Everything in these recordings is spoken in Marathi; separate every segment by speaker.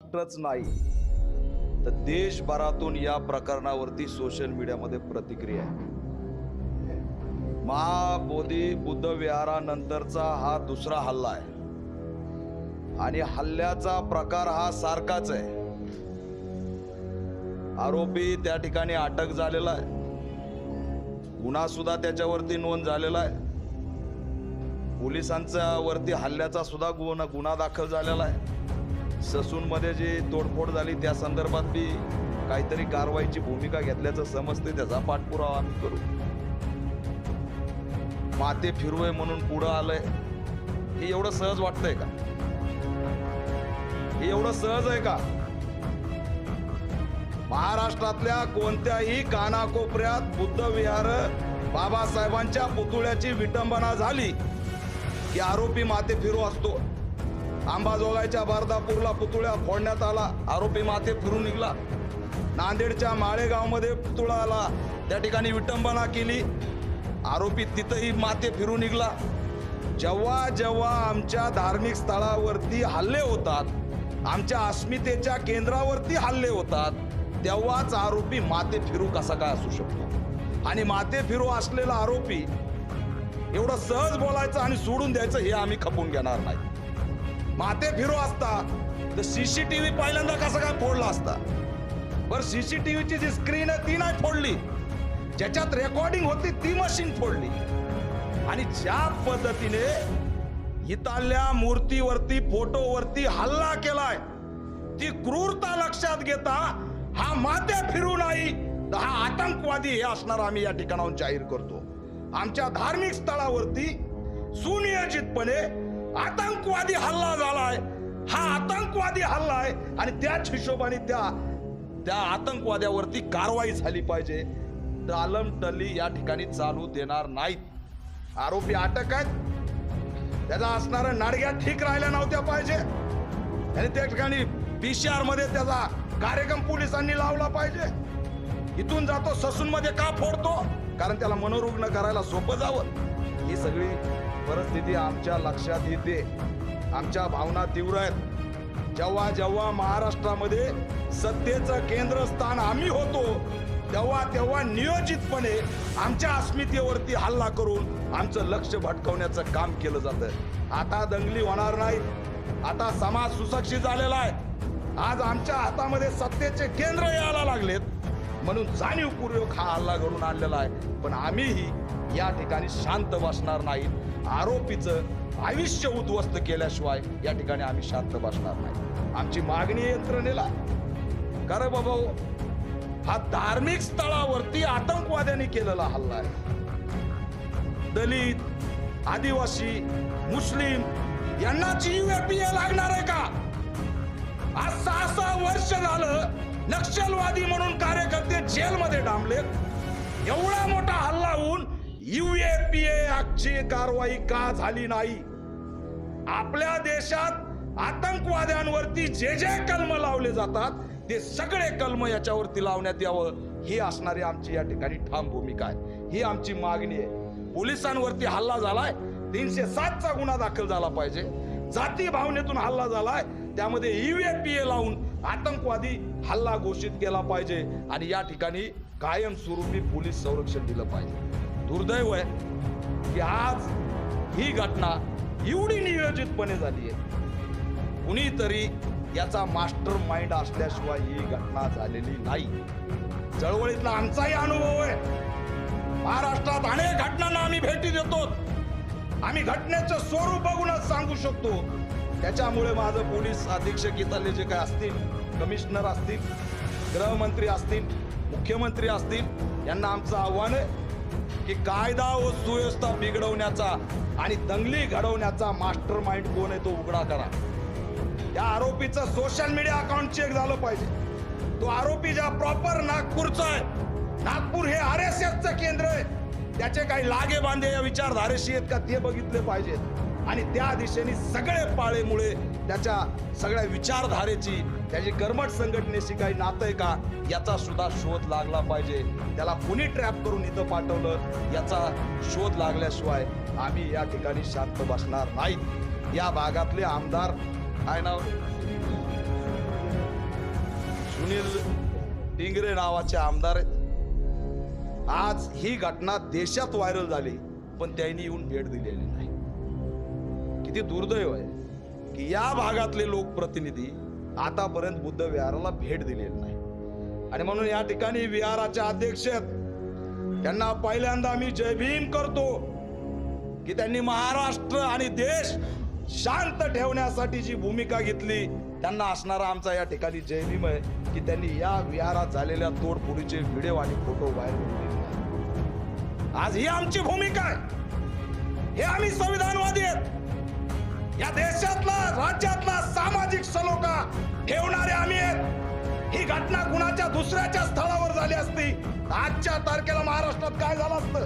Speaker 1: महाराष्ट्रच नाही तर देशभरातून या प्रकरणावरती सोशल मीडियामध्ये प्रतिक्रिया आहे. महाबोधी बुद्ध विहारानंतरचा हा दुसरा हल्ला आहे आणि हल्ल्याचा प्रकार हा सारखाच आहे. आरोपी त्या ठिकाणी अटक झालेला आहे, गुन्हा सुद्धा त्याच्यावरती नोंद झालेला आहे. पोलिसांच्या वरती हल्ल्याचा सुद्धा गुन्हा दाखल झालेला आहे. ससूनमध्ये जी तोडफोड झाली त्या संदर्भात बी काहीतरी कारवाईची भूमिका घेतल्याचं समजते. त्याचा पाठपुरावा आम्ही करू. माते फिरवय म्हणून पुढं आलंय हे एवढं सहज वाटतंय का? हे एवढं सहज आहे का? महाराष्ट्रातल्या कोणत्याही कानाकोपऱ्यात बुद्ध विहार बाबासाहेबांच्या पुतळ्याची विटंबना झाली की आरोपी माते फिरू असतो. अंबाजोगाईच्या बारदापूरला पुतळा फोडण्यात आला, आरोपी माते फिरून निघाला. नांदेडच्या माळेगावमध्ये पुतळा आला, त्या ठिकाणी विटंबना केली, आरोपी तिथंही माते फिरून निघाला. जेव्हा जेव्हा आमच्या धार्मिक स्थळावरती हल्ले होतात, आमच्या अस्मितेच्या केंद्रावरती हल्ले होतात, तेव्हाच आरोपी माते फिरू कसा काय असू शकतो? आणि माते फिरू असलेला आरोपी एवढं सहज बोलायचं आणि सोडून द्यायचं हे आम्ही खपून घेणार नाही. माते फिरू असता तर सीसीटीव्ही पहिल्यांदा कसा काय फोडला असता? बरं, सीसीटीव्हीची जी स्क्रीन आहे ती नाही फोडली, ज्याच्यात रेकॉर्डिंग होती ती मशीन फोडली. आणि ज्या पद्धतीने इथल्या मूर्तीवरती फोटोवरती हल्ला केलाय ती क्रूरता लक्षात घेता हा माते फिरू नाही तर हा आतंकवादी हे असणार आम्ही या ठिकाणाहून जाहीर करतो. आमच्या धार्मिक स्थळावरती सुनियोजितपणे आतंकवादी हल्ला झालाय, हा आतंकवादी हल्ला आहे आणि त्याच हिशोबाने त्या आतंकवाद्यावरती कारवाई झाली पाहिजे. टालमटली या ठिकाणी चालू देणार नाहीत. आरोपी अटक आहेत, त्याचा असणाऱ्या नाडग्या ठीक राहिल्या नव्हत्या पाहिजे आणि त्या ठिकाणी PCR मध्ये त्याचा कार्यक्रम पोलिसांनी लावला पाहिजे. इथून जातो ससून मध्ये का फोडतो? कारण त्याला मनोरुग्ण करायला सोपं जावं. ही सगळी परिस्थिती आमच्या लक्षात येते. आमच्या भावना तीव्र आहेत. जेव्हा जेव्हा महाराष्ट्रामध्ये सत्तेचं केंद्रस्थान आम्ही होतो तेव्हा तेव्हा नियोजितपणे आमच्या अस्मितेवरती हल्ला करून आमचं लक्ष भटकवण्याचं काम केलं जातं. आता दंगली होणार नाही. आता समाज सुशिक्षित झालेला आहे. आज आमच्या हातामध्ये सत्तेचे केंद्र यायला लागलेत म्हणून जाणीवपूर्वक हा हल्ला घडून आणलेला आहे. पण आम्हीही या ठिकाणी शांत बसणार नाही. आरोपीचं आयुष्य उद्ध्वस्त केल्याशिवाय या ठिकाणी आम्ही शांत बसणार नाही. आमची मागणी यंत्रणेला कर बाबा, हा धार्मिक स्थळावरती आतंकवाद्यांनी केलेला हल्ला आहे. दलित, आदिवासी, मुस्लिम यांनाच UAPA लागणार आहे का? आज 6 वर्ष झालं नक्षलवादी म्हणून कार्यकर्ते जेलमध्ये डांबलेत. एवढा मोठा हल्ला होऊन UAPA ची कारवाई का झाली नाही? आपल्या देशात आतंकवाद्यांवरती जे कलम लावले जातात ते सगळे कलम याच्यावरती लावण्यात यावं ही असणारी आमची या ठिकाणी ठाम भूमिका आहे. ही आमची मागणी आहे. पोलिसांवरती हल्ला झालाय, 307 चा गुन्हा दाखल झाला पाहिजे. जाती भावनेतून हल्ला झालाय, त्यामध्ये UAPA लावून आतंकवादी हल्ला घोषित केला पाहिजे आणि या ठिकाणी कायमस्वरूपी पोलीस संरक्षण दिलं पाहिजे. दुर्दैव आहे की आज ही घटना एवढी नियोजितपणे झाली आहे. कुणीतरी याचा मास्टर माइंड असल्याशिवाय ही घटना झालेली नाही. चळवळीतला आमचाही अनुभव आहे. महाराष्ट्रात अनेक घटनांना आम्ही भेटी देतो. आम्ही घटनेचं स्वरूप बघूनच सांगू शकतो. त्याच्यामुळे माझं पोलीस अधीक्षक इथले जे काय असतील, कमिशनर असतील, गृहमंत्री असतील, मुख्यमंत्री असतील, यांना आमचं आव्हान आहे की कायदा व सुव्यवस्था बिघडवण्याचा आणि दंगली घडवण्याचा मास्टर माइंड कोण आहे तो उघडा करा. त्या आरोपीचं सोशल मीडिया अकाउंट चेक झालं पाहिजे. तो आरोपी ज्या प्रॉपर नागपूरचा आहे, नागपूर हे RSSचं केंद्र आहे, त्याचे काही लागे बांधे या विचारधारेशी आहेत का ते बघितले पाहिजेत. आणि त्या दिशेने सगळे पाळेमुळे त्याच्या सगळ्या विचारधारेची, त्याची कर्मठ संघटनेशी काही नातं आहे का याचा सुद्धा शोध लागला पाहिजे. त्याला कुणी ट्रॅप करून इथं पाठवलं याचा शोध लागल्याशिवाय आम्ही या ठिकाणी शांत बसणार नाही. या भागातले आमदार काय नाव सुनील टिंगरे नावाचे आमदार आहेत. आज ही घटना देशात व्हायरल झाली, पण त्यांनी येऊन भेट दिलेली नाही. किती दुर्दैव आहे की या भागातले लोकप्रतिनिधी आतापर्यंत बुद्ध विहाराला भेट दिलेली नाही. आणि म्हणून या ठिकाणी विहाराचे अध्यक्ष आहेत, त्यांना पहिल्यांदा मी जय भीम करतो की त्यांनी महाराष्ट्र आणि देश शांत ठेवण्यासाठी जी भूमिका घेतली. त्यांना असणारा आमचा या ठिकाणी जय भीम आहे की त्यांनी या विहारात झालेल्या तोडफोडीचे व्हिडिओ आणि फोटो व्हायरल केले. आज ही आमची भूमिका आहे. हे आम्ही संविधानवादी आहेत. या देशातला राज्यातला सामाजिक सलोखा ठेवणारे आम्ही आहेत. ही घटना कुणाच्या दुसऱ्याच्या स्थळावर झाली असती, आजच्या तारखेला महाराष्ट्रात काय झालं असतं.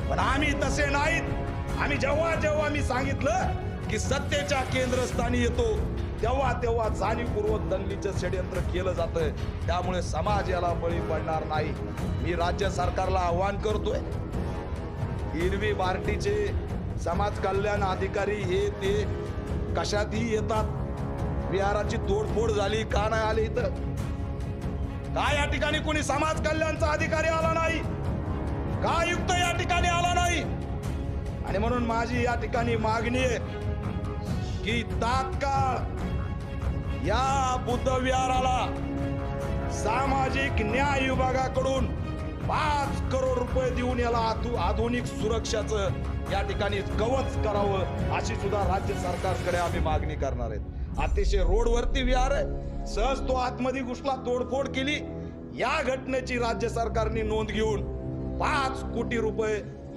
Speaker 1: पण आम्ही तसे नाहीत. आम्ही जेव्हा मी सांगितलं की सत्तेच्या केंद्रस्थानी येतो, तेव्हा जाणीवपूर्वक दंगलीचं षडयंत्र केलं जातंय. त्यामुळे समाज याला बळी पडणार नाही. मी राज्य सरकारला आव्हान करतोय, हिरवी बार्टीचे समाज कल्याण अधिकारी हे ते कशातही येतात. विहाराची तोडफोड झाली का नाही आले इथं? काय या ठिकाणी कोणी समाज कल्याणचा अधिकारी आला नाही? का आयुक्त या ठिकाणी आला नाही? आणि म्हणून माझी या ठिकाणी मागणी आहे की तात्काळ या बुद्ध विहाराला सामाजिक न्याय विभागाकडून 5 करोड रुपये देऊन याला आधुनिक सुरक्षाचं या ठिकाणी कवच करावं, अशी सुद्धा राज्य सरकारकडे आम्ही मागणी करणार आहेत. अतिशय रोडवरती विहार आहे, सहज तो आतमध्ये घुसला, तोडफोड केली. या घटनेची राज्य सरकारने नोंद घेऊन 5 कोटी रुपये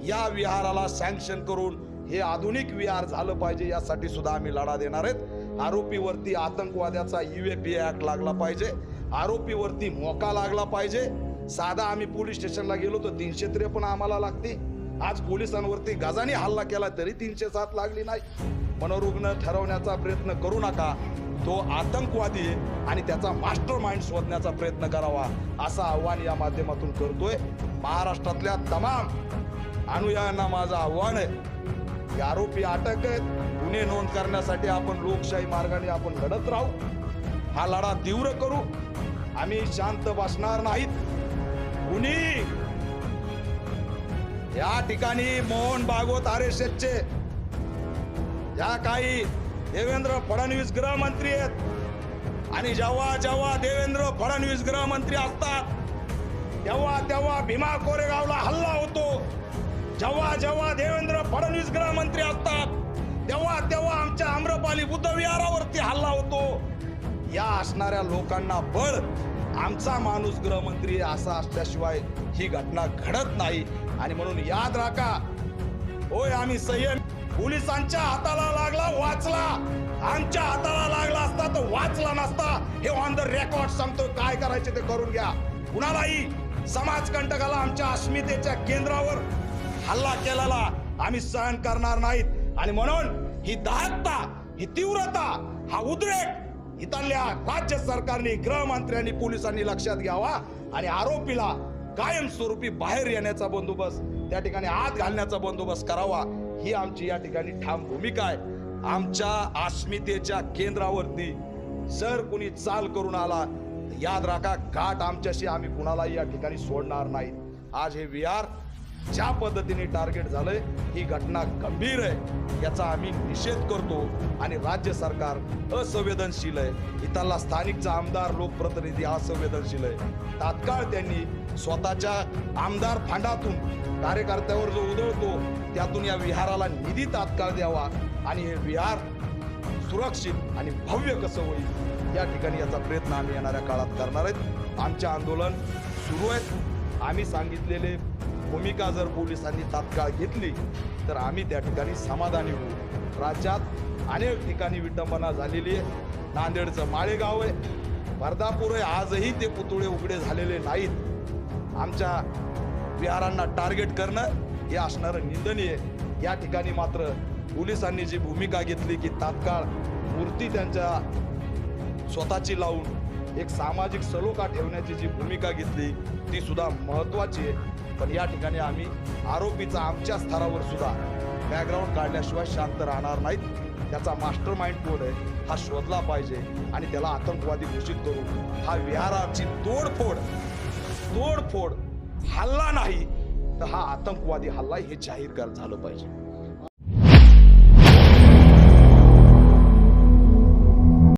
Speaker 1: या विहाराला सँक्शन करून हे आधुनिक विहार झालं पाहिजे, यासाठी सुद्धा आम्ही लढा देणार आहेत. आरोपीवरती आतंकवाद्याचा UAPA ऍक्ट लागला पाहिजे. आरोपीवरती मोका लागला पाहिजे. साधा आम्ही पोलीस स्टेशनला गेलो तर 353 आम्हाला लागते. आज पोलिसांवरती गजाने हल्ला केला तरी 307 लागली नाही. मनोरुग्ण ठरवण्याचा प्रयत्न करू नका. तो आतंकवादी आहे आणि त्याचा मास्टर माइंड शोधण्याचा प्रयत्न करावा, असं आव्हान या माध्यमातून करतोय. महाराष्ट्रातल्या तमाम अनुयायांना माझं आव्हान आहे की आरोपी अटक आहेत, गुन्हे नोंद करण्यासाठी आपण लोकशाही मार्गाने आपण लढत राहू. हा लढा तीव्र करू. आम्ही शांत बसणार नाहीत. कुणी या ठिकाणी मोहन भागवत RSSचे या काही देवेंद्र फडणवीस गृहमंत्री आहेत आणि जेव्हा देवेंद्र फडणवीस गृहमंत्री असतात तेव्हा भीमा कोरेगावला हल्ला होतो. जेव्हा देवेंद्र फडणवीस गृहमंत्री असतात तेव्हा आमच्या आम्रपाली बुद्ध विहारावरती हल्ला होतो. या असणाऱ्या लोकांना बळ आमचा माणूस गृहमंत्री असा असल्याशिवाय ही घटना घडत नाही. आणि म्हणून याद राखा, होय आम्ही संयम. पोलिसांच्या हाताला लागला वाचला, आमच्या हाताला लागला असता तर वाचला नसता. हे ऑन द रेकॉर्ड सांगतो. काय करायचे ते करून घ्या. कुणालाही समाजकंटकाला आमच्या अस्मितेच्या केंद्रावर हल्ला केलेला आम्ही सहन करणार नाहीत. आणि म्हणून ही दाहकता, ही तीव्रता, हा उद्रेक इथल्या राज्य सरकारने, गृहमंत्र्यांनी, पोलिसांनी लक्षात घ्यावा आणि आरोपीला कायमस्वरूपी बाहेर येण्याचा बंदोबस्त, त्या ठिकाणी आत घालण्याचा बंदोबस्त करावा, ही आमची या ठिकाणी ठाम भूमिका आहे. आमच्या अस्मितेच्या केंद्रावरती जर कुणी चाल करून आला, याद राखा, घाट आमच्याशी, आम्ही कुणालाही या ठिकाणी सोडणार नाही. आज हे विहार ज्या पद्धतीने टार्गेट झालंय, ही घटना गंभीर आहे, याचा आम्ही निषेध करतो. आणि राज्य सरकार असंवेदनशील आहे. इथला स्थानिकचा आमदार, लोकप्रतिनिधी असंवेदनशील आहे. तात्काळ त्यांनी स्वतःच्या आमदार फंडातून कार्यकर्त्यावर जो उधळतो त्यातून या विहाराला निधी तात्काळ द्यावा आणि हे विहार सुरक्षित आणि भव्य कसं होईल या ठिकाणी याचा प्रयत्न आम्ही येणाऱ्या काळात करणार आहेत. आमचे आंदोलन सुरू आहेत. आम्ही सांगितलेले भूमिका जर पोलिसांनी तात्काळ घेतली तर आम्ही त्या ठिकाणी समाधानी होऊ. राज्यात अनेक ठिकाणी विटंबना झालेली आहे. नांदेडचं माळेगाव आहे, बर्दापूर आहे, आजही ते पुतळे उघडे झालेले नाहीत. आमच्या विहारांना टार्गेट करणं हे असणारं निंदनीय आहे. या ठिकाणी मात्र पोलिसांनी जी भूमिका घेतली की तात्काळ मूर्ती त्यांच्या स्वतःची लावून एक सामाजिक सलोखा ठेवण्याची जी भूमिका घेतली ती सुद्धा महत्वाची आहे. पण या ठिकाणी आम्ही आरोपीचा आमच्या स्तरावर सुद्धा बॅकग्राऊंड काढल्याशिवाय शांत राहणार नाहीत. त्याचा मास्टर माइंड कोण आहे हा शोधला पाहिजे आणि त्याला आतंकवादी घोषित करून हा विहाराची तोडफोड हल्ला नाही तर हा आतंकवादी हल्ला हे जाहीर झालं पाहिजे.